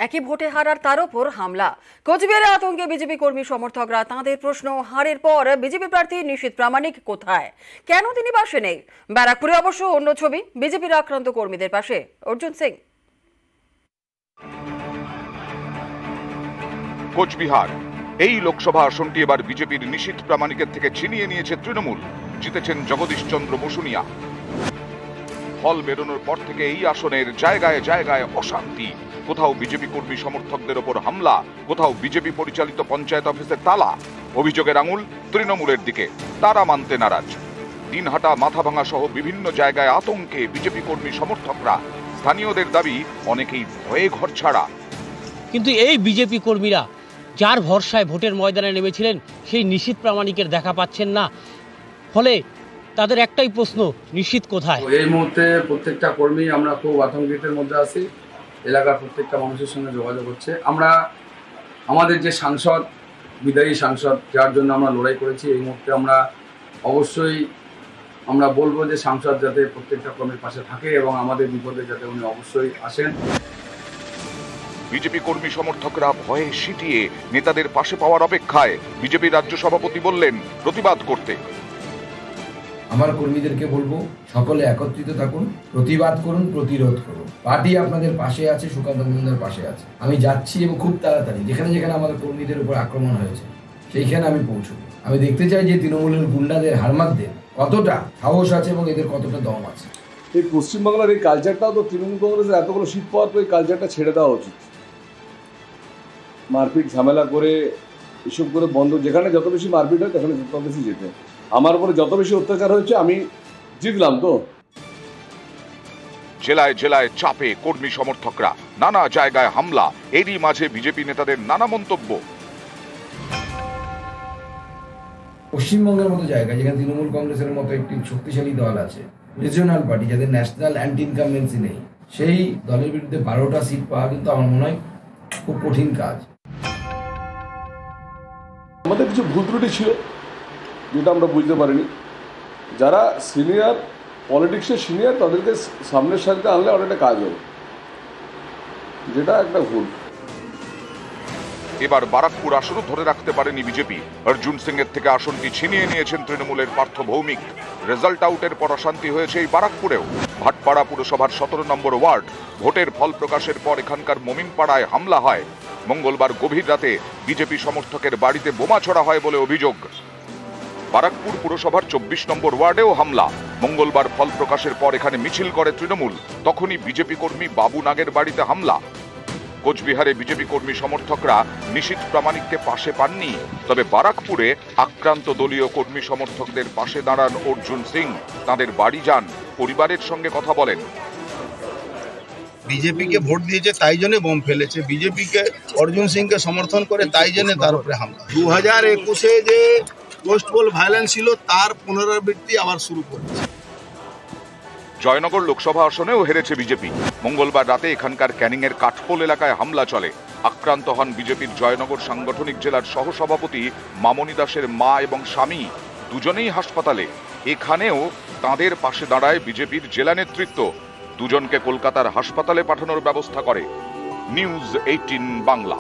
একই ভোটে হারার তার উপর হামলা। কোচবিহারে আতঙ্কে বিজেপি কর্মী সমর্থকরা। তাঁদের প্রশ্ন, হারের পর বিজেপি প্রার্থী নিশীথ প্রামাণিক কোথায়, কেন তিনি পাশে নেই? ব্যারাকপুরে অবশ্য অন্য ছবি, বিজেপির আক্রান্ত কর্মীদের পাশে অর্জুন সিং। কোচবিহার এই লোকসভা আসনটি এবার বিজেপির নিশীথ প্রামাণিকের থেকে ছিনিয়ে নিয়েছে তৃণমূল। জিতেছেন জগদীশ চন্দ্র বসুনিয়া। ফল বেরোনোর পর থেকে এই আসনের জায়গায় জায়গায় অশান্তি। কোথাও বিজেপি কর্মী সমর্থকদের ওপর হামলা, কোথাও বিজেপি পরিচালিত পঞ্চায়েত অফিসের তালা। অভিযোগের আঙুল তৃণমূলের দিকে, তারা মানতে নারাজ। দিনহাটা, মাথাভাঙা সহ বিভিন্ন জায়গায় আতঙ্কে বিজেপি কর্মী সমর্থকরা। স্থানীয়দের দাবি, অনেকেই ভয়ে ঘর ছাড়া। কিন্তু এই বিজেপি কর্মীরা যার ভরসায় ভোটের ময়দানে নেমেছিলেন, সেই নিশীথ প্রামাণিকের দেখা পাচ্ছেন না। ফলে তাদের একটাই প্রশ্ন, নিশীথ কোথায়? এই মুহূর্তে প্রত্যেকটা কর্মী আমরা খুব আতঙ্কিতের মধ্যে আছি। এলাকার প্রত্যেকটা মানুষের সঙ্গে যোগাযোগ হচ্ছে। আমরা আমাদের যে সাংসদ, বিদায়ী সাংসদ, যার জন্য আমরা লড়াই করেছি, এই মুহূর্তে আমরা অবশ্যই বলবো যে সাংসদ যাতে প্রত্যেকটা কর্মীর পাশে থাকে এবং আমাদের বিপদে যাতে উনি অবশ্যই আসেন। বিজেপি কর্মী সমর্থকরা ভয়ে সিটিয়ে নেতাদের পাশে পাওয়ার অপেক্ষায়। বিজেপি রাজ্য সভাপতি বললেন প্রতিবাদ করতে। আমার কর্মীদেরকে বলবো, সকলে একত্রিত থাকুন, প্রতিবাদ করুন, প্রতিরোধ করুন। পার্টি আপনাদের পাশে আছে, সুকান্ত মজুমদার পাশে আছে। আমি যাচ্ছি এবং খুব তাড়াতাড়ি যেখানে যেখানে আমাদের কর্মীদের উপর আক্রমণ হয়েছে সেইখানে আমি পৌঁছবো। আমি দেখতে চাই যে তৃণমূলের গুন্ডাদের, হারমাদদের কতটা সাহস আছে এবং এদের কতটা দম আছে। এই পশ্চিমবাংলার এই কালচারটাও তো তৃণমূল কংগ্রেসের এতগুলো সিট পাওয়ার পর এই কালচারটা ছেড়ে দেওয়া উচিত। মারপিট ঝামেলা করে এসব করে বন্ধ, যেখানে যত বেশি মারপিট হয় সেখানে তত বেশি যেতে। আমার উপরে যত বেশি অত্যাচার হয়েছে আমি জিতলাম তো। জেলায় জেলায় চাপে কর্মী সমর্থকরা, নানা জায়গায় হামলা। এরই মাঝে বিজেপি নেতাদের নানা মন্তব্য। পশ্চিমবঙ্গের মতো জায়গায় যেখানে তৃণমূল কংগ্রেসের মতো একটি শক্তিশালী দল আছে, রিজিওনাল পার্টি যাদের ন্যাশনাল অ্যান্টি ইনকামবেন্সি নেই, সেই দলের বিরুদ্ধে 12টা সিট পাওয়া কিন্তু আমার মনে হয় খুব কঠিন কাজ। আমাদের কিছু ভুল ত্রুটি ছিল যেটা আমরা বুঝতে পারিনি। যারা সিনিয়র, পলিটিক্সের সিনিয়র, তাদেরকে সামনের সারিতে আনলে অনেকটা কাজ হবে, যেটা একটা ভুল। এবার বারাকপুর আসনও ধরে রাখতে পারেনি বিজেপি। অর্জুন সিং এর থেকে আসনটি ছিনিয়ে নিয়েছেন তৃণমূলের পার্থ ভৌমিক। রেজাল্ট আউটের পর অশান্তি হয়েছে এই বারাকপুরেও। ভাটপাড়া পুরসভার 17 নম্বর ওয়ার্ড। ভোটের ফল প্রকাশের পর এখানকার মোমিনপাড়ায় হামলা হয়। মঙ্গলবার গভীর রাতে বিজেপি সমর্থকের বাড়িতে বোমা ছোড়া হয় বলে অভিযোগ। বারাকপুর পুরসভার 24 নম্বর ওয়ার্ডেও হামলা। মঙ্গলবার ফল প্রকাশের পর এখানে মিছিল করে তৃণমূল। তখনই বিজেপি কর্মী বাবু নাগের বাড়িতে হামলা। কোচবিহারে বিজেপি কর্মী সমর্থকরা নিশীথ প্রামাণিককে পাশে পাননি। তবে বারাকপুরে আক্রান্ত দলীয় কর্মী সমর্থকদের পাশে দাঁড়ান অর্জুন সিং। তাদের বাড়ি যান, পরিবারের সঙ্গে কথা বলেন। বিজেপিকে ভোট দিয়েছে তাই জন্য বোম ফেলেছে, বিজেপিকে অর্জুন সিংকে সমর্থন করে তাই জন্য তার উপরে হামলা। 2021-এ যে পোস্ট পোল ভায়োলেন্স ছিল তার পুনরাবৃত্তি আবার শুরু করেছে। জয়নগর লোকসভা আসনেও হেরেছে বিজেপি। মঙ্গলবার রাতে এখানকার ক্যানিং এর কাঠপোল এলাকায় হামলা চলে। আক্রান্ত হন বিজেপির জয়নগর সাংগঠনিক জেলার সহসভাপতি মামনি দাসের মা এবং স্বামী। দুজনেই হাসপাতালে। এখানেও তাদের পাশে দাঁড়ায় বিজেপির জেলা নেতৃত্ব। দুজনকে কলকাতার হাসপাতালে পাঠানোর ব্যবস্থা করে নিউজ 18 বাংলা।